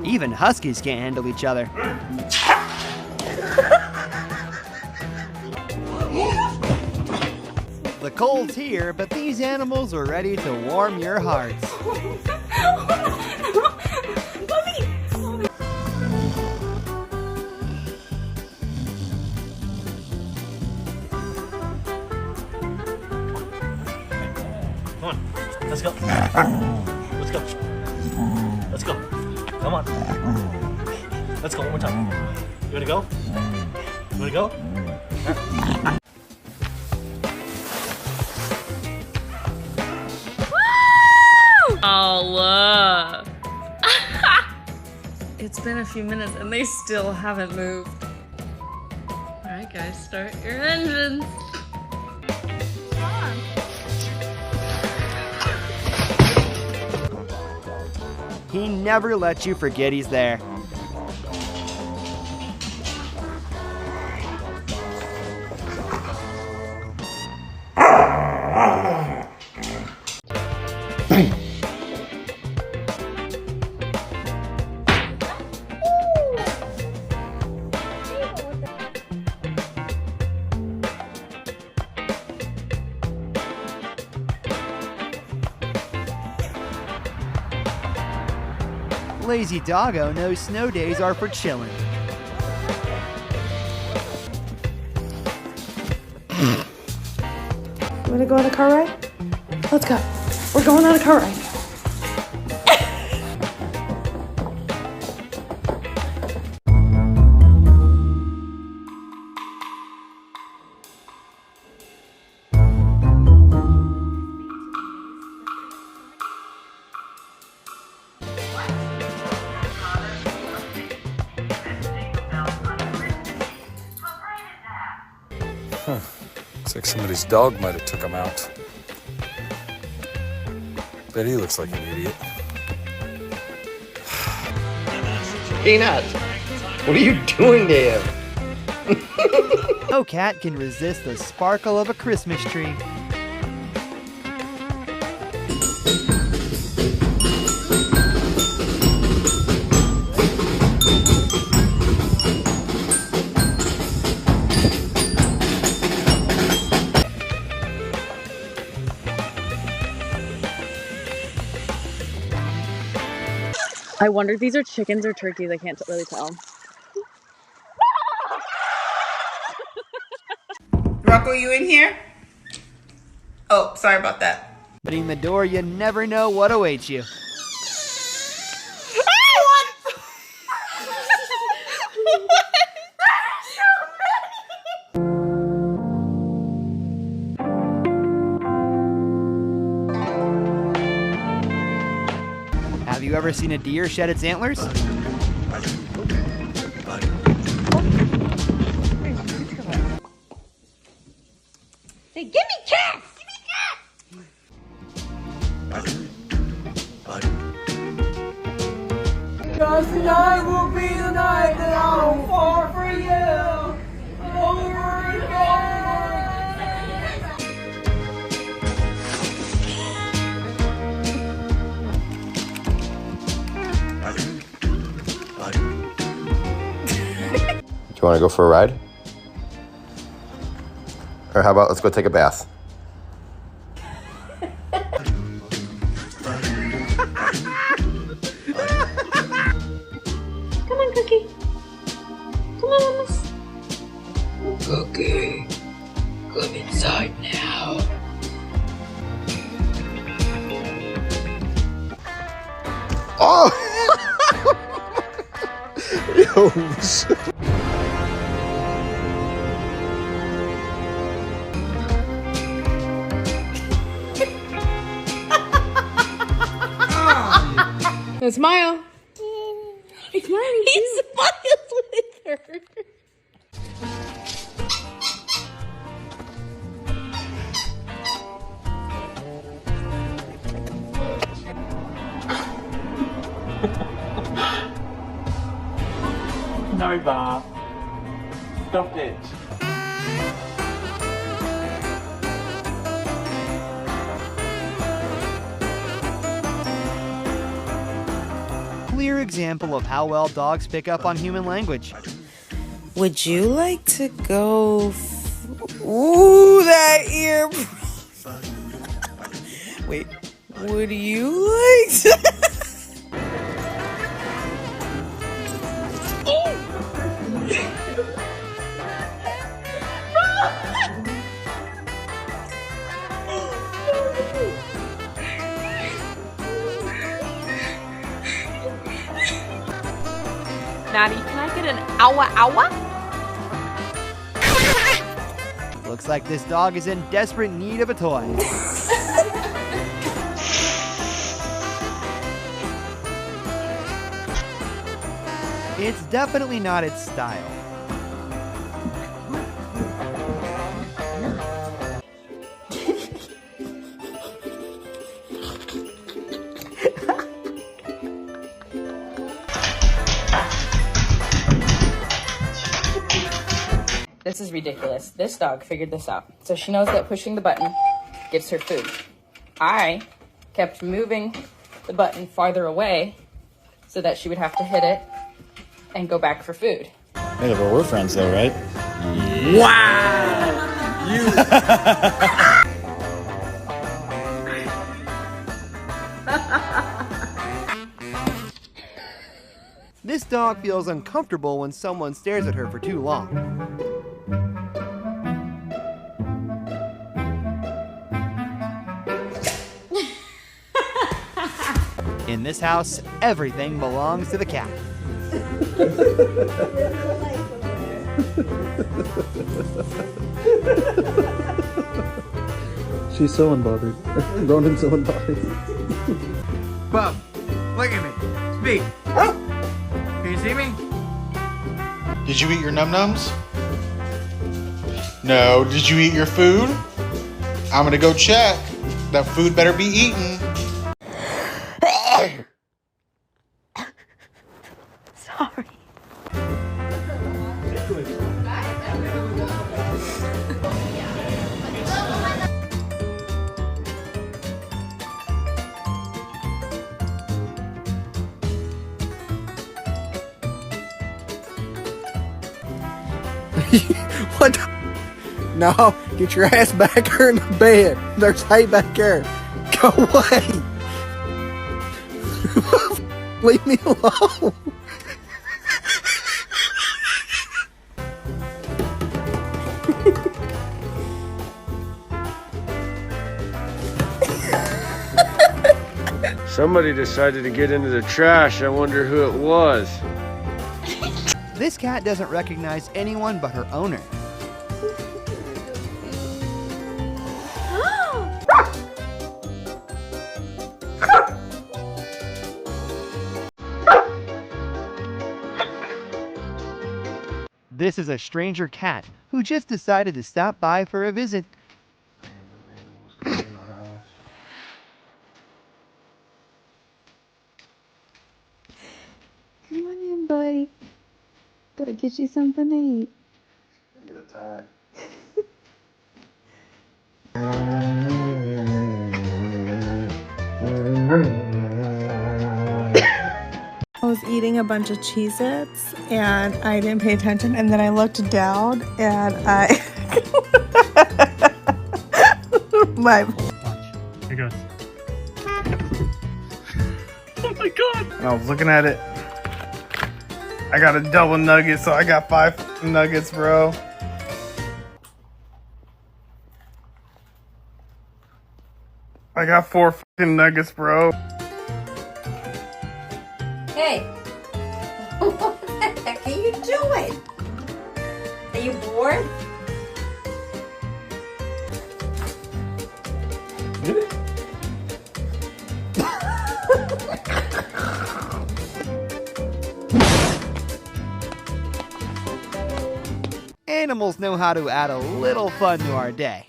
Even huskies can't handle each other. The cold's here, but these animals are ready to warm your hearts. Come on, let's go. Let's go. Let's go. Come on. Let's go one more time. You wanna go? You wanna go? Oh, it's been a few minutes and they still haven't moved. Alright guys, start your engines. He never lets you forget he's there. Lazy doggo knows snow days are for chilling. You wanna go on a car ride? Let's go. We're going on a car ride. Looks like somebody's dog might have took him out. Bet he looks like an idiot. Peanut, what are you doing there? No cat can resist the sparkle of a Christmas tree. I wonder if these are chickens or turkeys. I can't really tell. Rocco, you in here? Oh, sorry about that. Opening the door, you never know what awaits you. Have you ever seen a deer shed its antlers? Hey, give me cats! Give me cats! Just tonight will be the night that I'll fall for you. Over and over. Do you want to go for a ride? Or how about let's go take a bath? Come on, Cookie. Come on, Mamas. Cookie, come inside now. Oh! Yo, shit. Now smile. He's smiling. He smiles with her. No, Bar. Stop it. clear example of how well dogs pick up on human language. Would you like to go? Ooh, that ear. Wait, would you like to? Natty, can I get an owa? Looks like this dog is in desperate need of a toy. It's definitely not its style. This is ridiculous. This dog figured this out. So she knows that pushing the button gives her food. I kept moving the button farther away so that she would have to hit it and go back for food. Hey, but we're friends though, right? This dog feels uncomfortable when someone stares at her for too long. In this house, everything belongs to the cat. She's so unbothered. Ronan's so unbothered. Bub, look at me. Speak. Can you see me? Did you eat your num-nums? No. Did you eat your food? I'm gonna go check. That food better be eaten. Sorry. What? No, get your ass back here in the bed. There's hay back there. Go away. Leave me alone. Somebody decided to get into the trash. I wonder who it was. This cat doesn't recognize anyone but her owner. This is a stranger cat who just decided to stop by for a visit. Come on in, buddy. Gotta get you something to eat. Get a tie. I was eating a bunch of Cheez-Its and I didn't pay attention, and then I looked down and I my Here goes. Oh my god! And I was looking at it. I got a double nugget, so I got 5 nuggets, bro. I got 4 fucking nuggets, bro. Hey, what the heck are you doing? Are you bored? Get it? Animals know how to add a little fun to our day.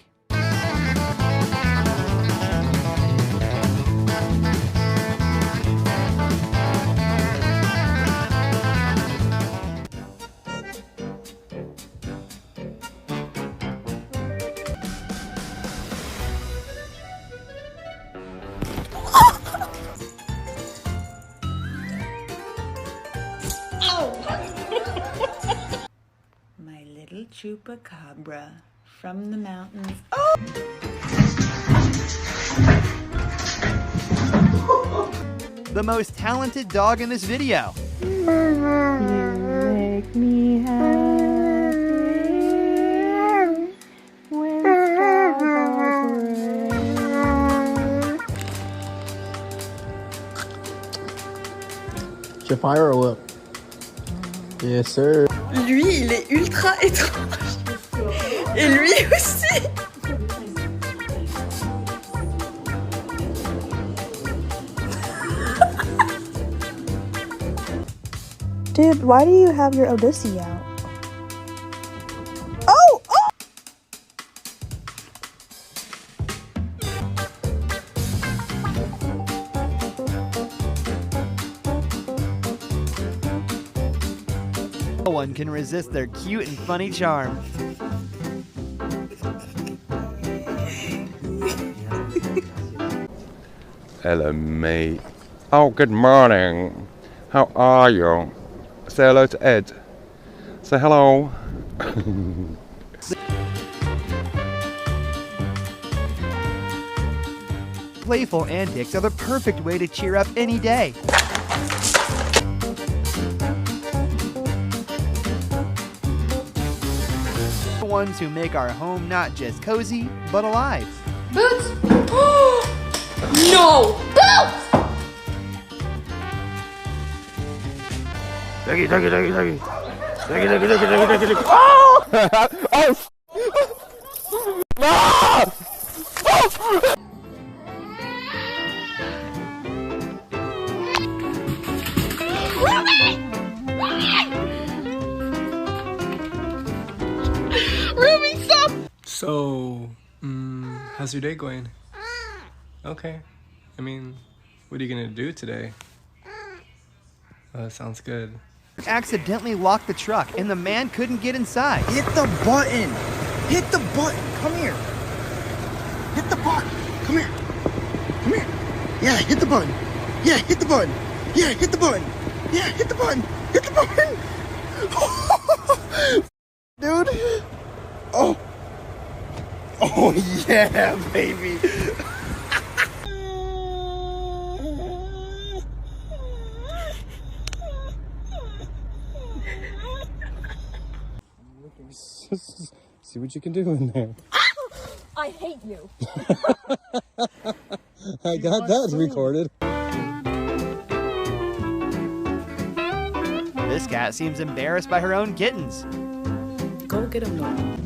chupacabra from the mountains. Oh! The most talented dog in this video. You make me happy when strawberries rain. J'ai fire or what? Yes, sir. Lui, il est ultra étrange. Et lui aussi. Dude, why do you have your Odyssey out? Oh! Oh! No one can resist their cute and funny charm. Hello, mate. Oh, good morning. How are you? Say hello to Ed. Say hello. Playful antics are the perfect way to cheer up any day. The ones who make our home not just cozy, but alive. Boots! No! Boots! Doggy, doggy, doggy, doggy. Doggy, doggy, doggy, doggy, doggy, doggy. Oh! Oh! Ah! Oh! Ruby, stop! So, how's your day going? Okay. I mean, what are you gonna do today? Oh, that sounds good. Accidentally locked the truck and the man couldn't get inside. Hit the button! Hit the button! Come here! Hit the button! Come here! Come here! Yeah, hit the button! Yeah, hit the button! Yeah, hit the button! Yeah, hit the button! Hit the button! Dude! Oh! Oh yeah, baby! See what you can do in there. I hate you. I got that recorded. This cat seems embarrassed by her own kittens. Go get him, Noah.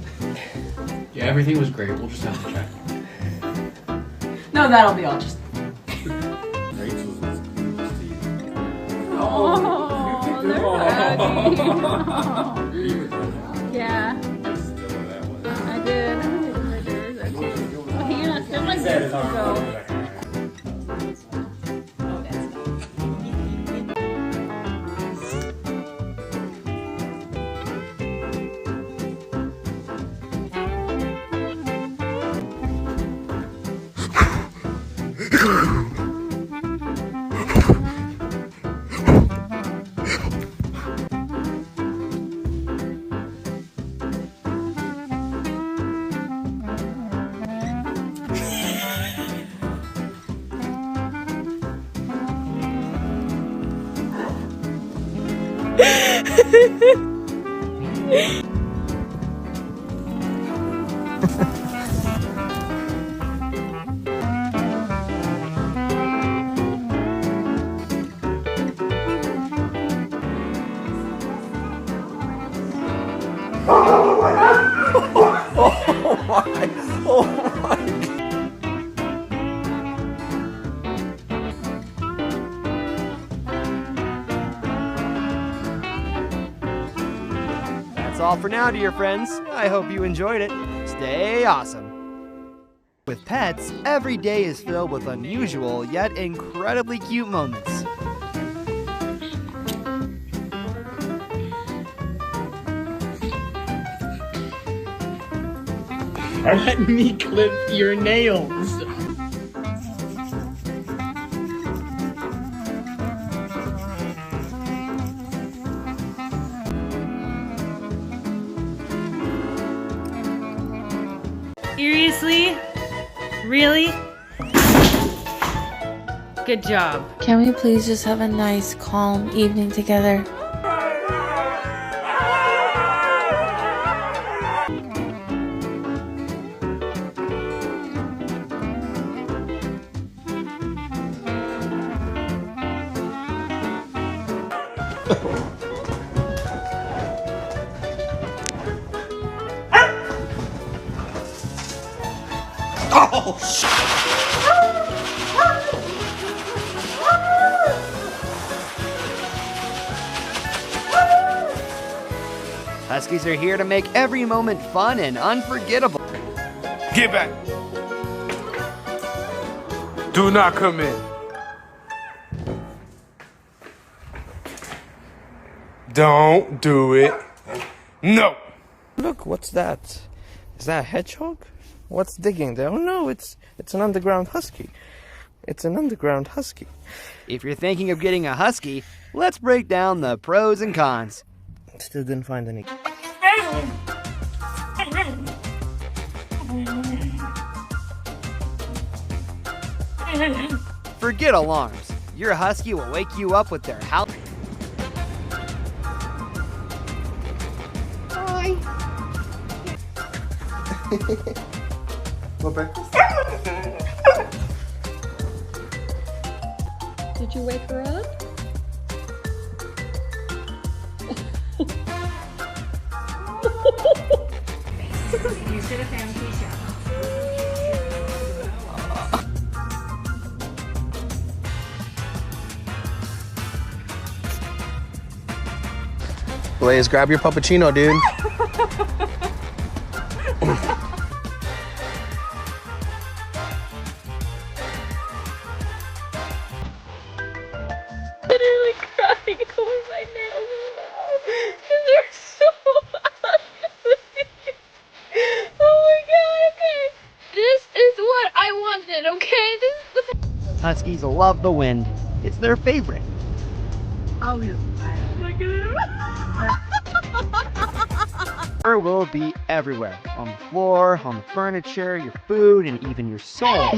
Yeah, everything was great. We'll just have to check. No, that'll be all just. Oh, they're happy. Yeah. I did. I'm taking pictures. Okay, you're not still like this. So. That's all for now, dear friends. I hope you enjoyed it. Stay awesome. With pets, every day is filled with unusual yet incredibly cute moments. Let me clip your nails. Seriously? Really? Good job. Can we please just have a nice, calm evening together? Oh, Huskies are here to make every moment fun and unforgettable. Get back. Do not come in. Don't do it. No. Look, what's that? Is that a hedgehog? What's digging there? Oh no, it's an underground husky. It's an underground husky. If you're thinking of getting a husky, let's break down the pros and cons. Still didn't find any. Forget alarms. Your husky will wake you up with their howl. Hi. Did you wake her up? You should have found Keisha. Blaze, grab your puppuccino, dude. Literally crying over my nails because they're so ugly. Oh my god, okay. This is what I wanted, okay? This is the Huskies love the wind. It's their favorite. Oh, yeah. Look at him. Fur will be everywhere. On the floor, on the furniture, your food, and even your soul.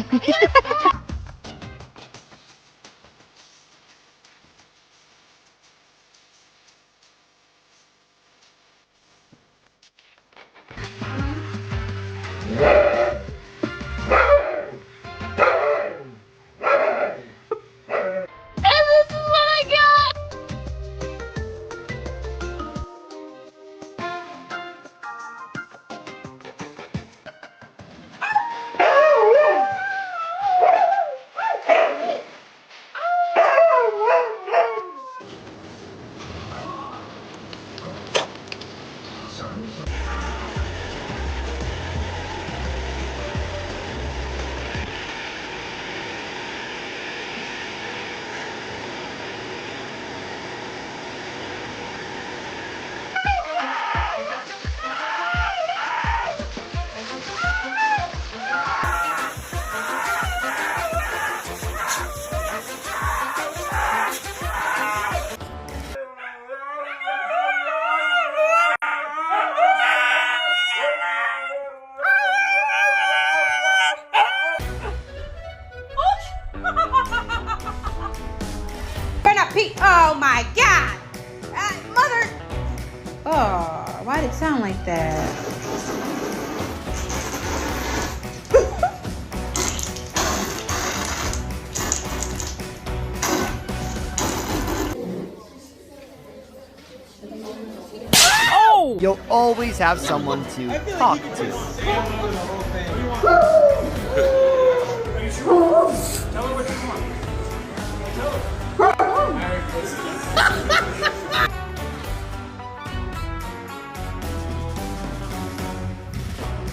Oh my god! Mother! Oh, why did it sound like that? Oh! You'll always have someone to talk to.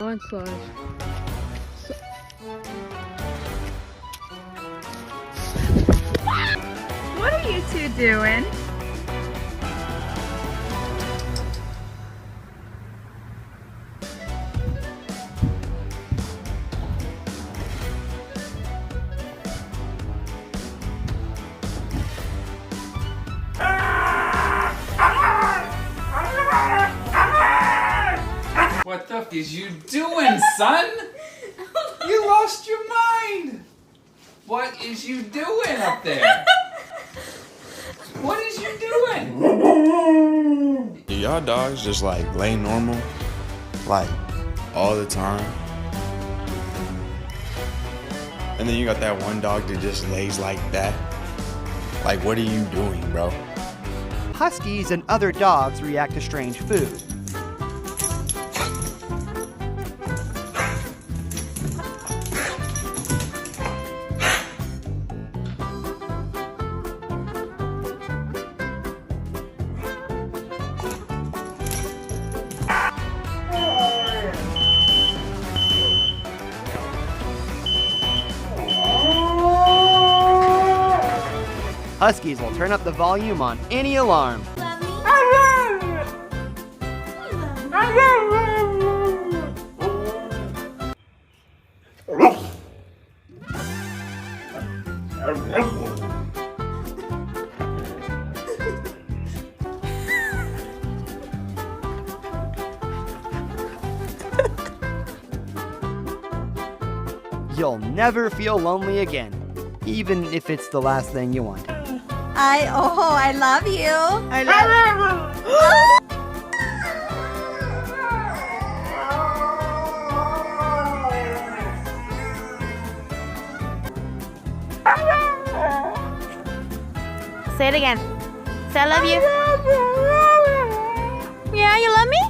Onslaught. What are you two doing? What the f is you doing, son? lost your mind. What is you doing up there? What is you doing? Do y'all dogs just like lay normal? Like all the time? And then you got that one dog that just lays like that? Like, what are you doing, bro? Huskies and other dogs react to strange food. Huskies will turn up the volume on any alarm. You'll never feel lonely again, even if it's the last thing you want. I love you. I love Say it again. Say I love you. Yeah, you love me?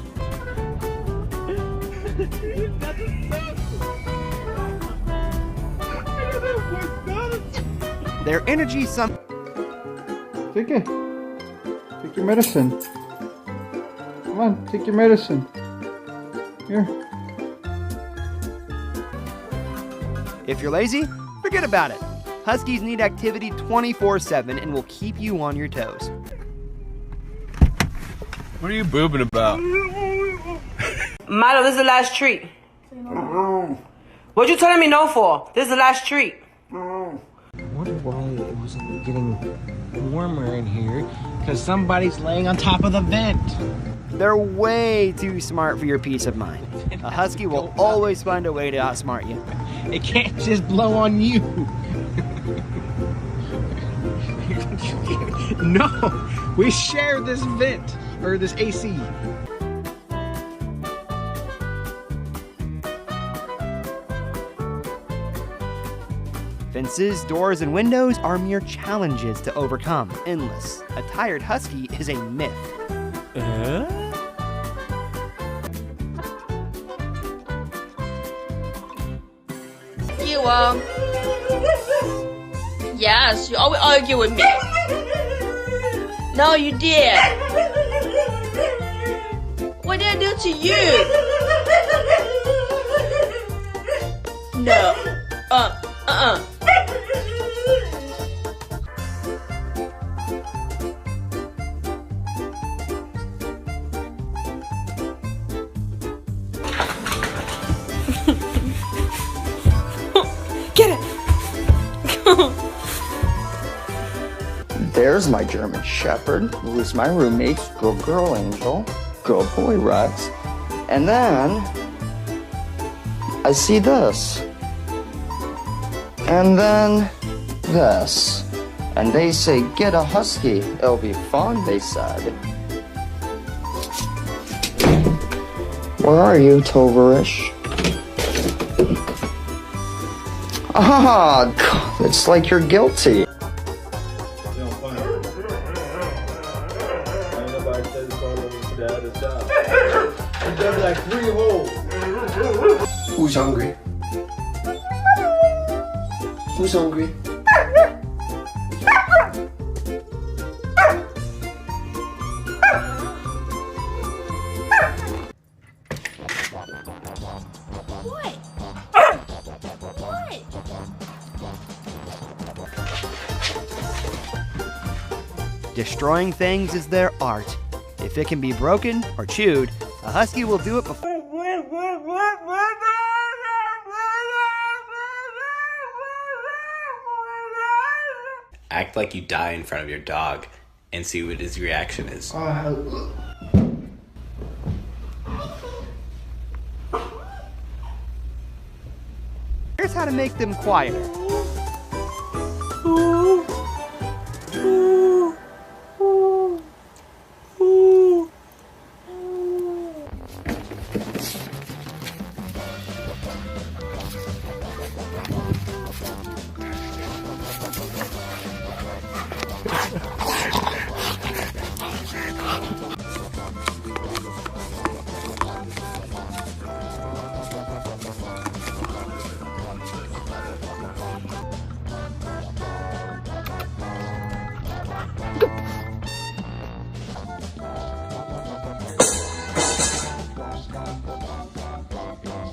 Their energy Take it. Take your medicine. Come on, take your medicine. Here. If you're lazy, forget about it. Huskies need activity 24/7 and will keep you on your toes. What are you boobing about? Milo, this is the last treat. What you telling me no for? This is the last treat. I wonder why it wasn't getting warmer in here, because somebody's laying on top of the vent. They're way too smart for your peace of mind. A husky will always find a way to outsmart you. It can't just blow on you. No, we share this vent, or this AC. Fences, doors, and windows are mere challenges to overcome. Endless. A tired husky is a myth. You, yes, you always argue with me. No, you did. What did I do to you? No. Get it! There's my German Shepherd, who is my roommate, good girl Angel, good boy Rex. And then I see this. And then this. And they say, get a husky. It'll be fun, they said. Where are you, Tovarish? Ah, it's like you're guilty. Who's hungry? Who's hungry? Destroying things is their art. If it can be broken or chewed, a husky will do it before. Act like you die in front of your dog and see what his reaction is. Here's how to make them quieter.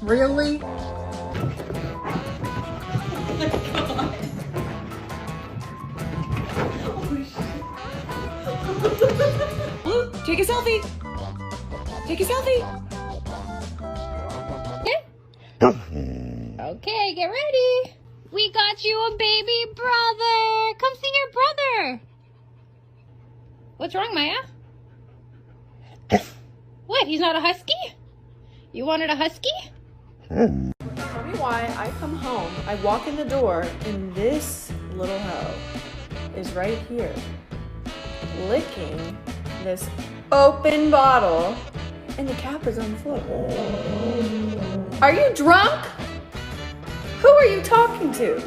Really? Luke, take a selfie. Take a selfie. Okay, get ready. We got you a baby brother. Come see your brother. What's wrong, Maya? What? He's not a husky? You wanted a husky? Tell me why I come home, I walk in the door, and this little hoe is right here, licking this open bottle, and the cap is on the floor. Are you drunk? Who are you talking to?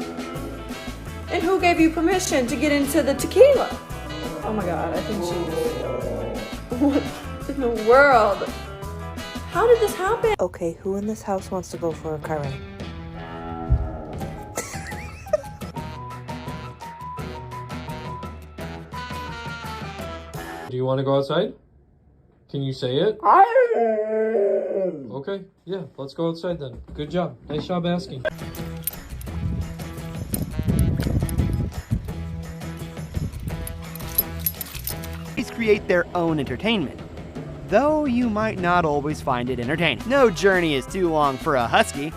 And who gave you permission to get into the tequila? Oh my God, I think she's... What in the world? How did this happen? Okay, who in this house wants to go for a curry? Do you want to go outside? Can you say it? Okay, yeah, let's go outside then. Good job. Nice job asking. These create their own entertainment, though you might not always find it entertaining. No journey is too long for a husky.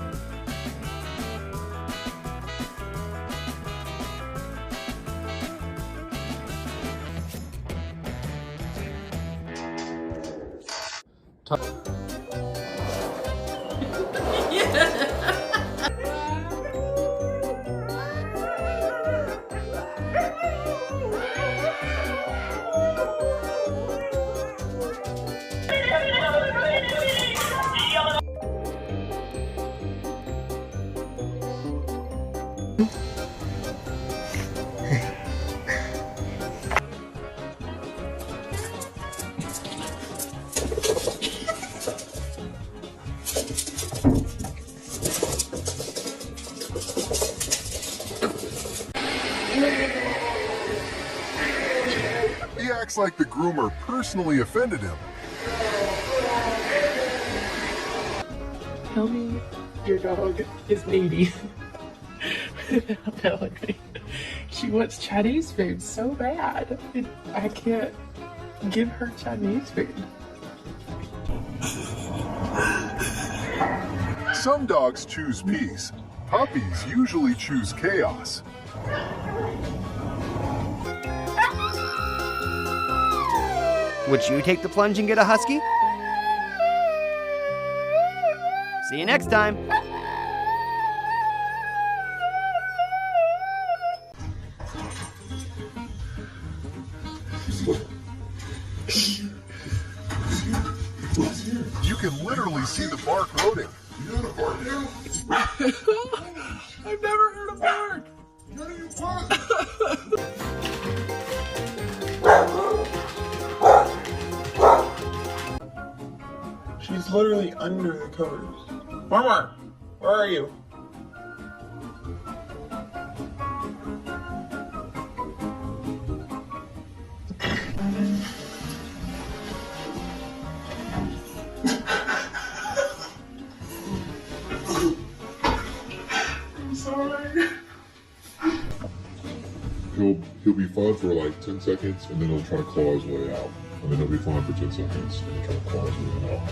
He acts like the groomer personally offended him. Tell me your dog is needy. Without telling me. She wants Chinese food so bad. I can't give her Chinese food. Some dogs choose peace. Puppies usually choose chaos. Would you take the plunge and get a husky? See you next time. You can literally see the bark loading. You know the bark now? I've never heard a bark. How do you bark? She's literally under the covers. Mama, where are you? I'm sorry. He'll be fine for like 10 seconds and then he'll try to claw his way out. And then he'll be fine for 10 seconds and he'll try to claw his way out.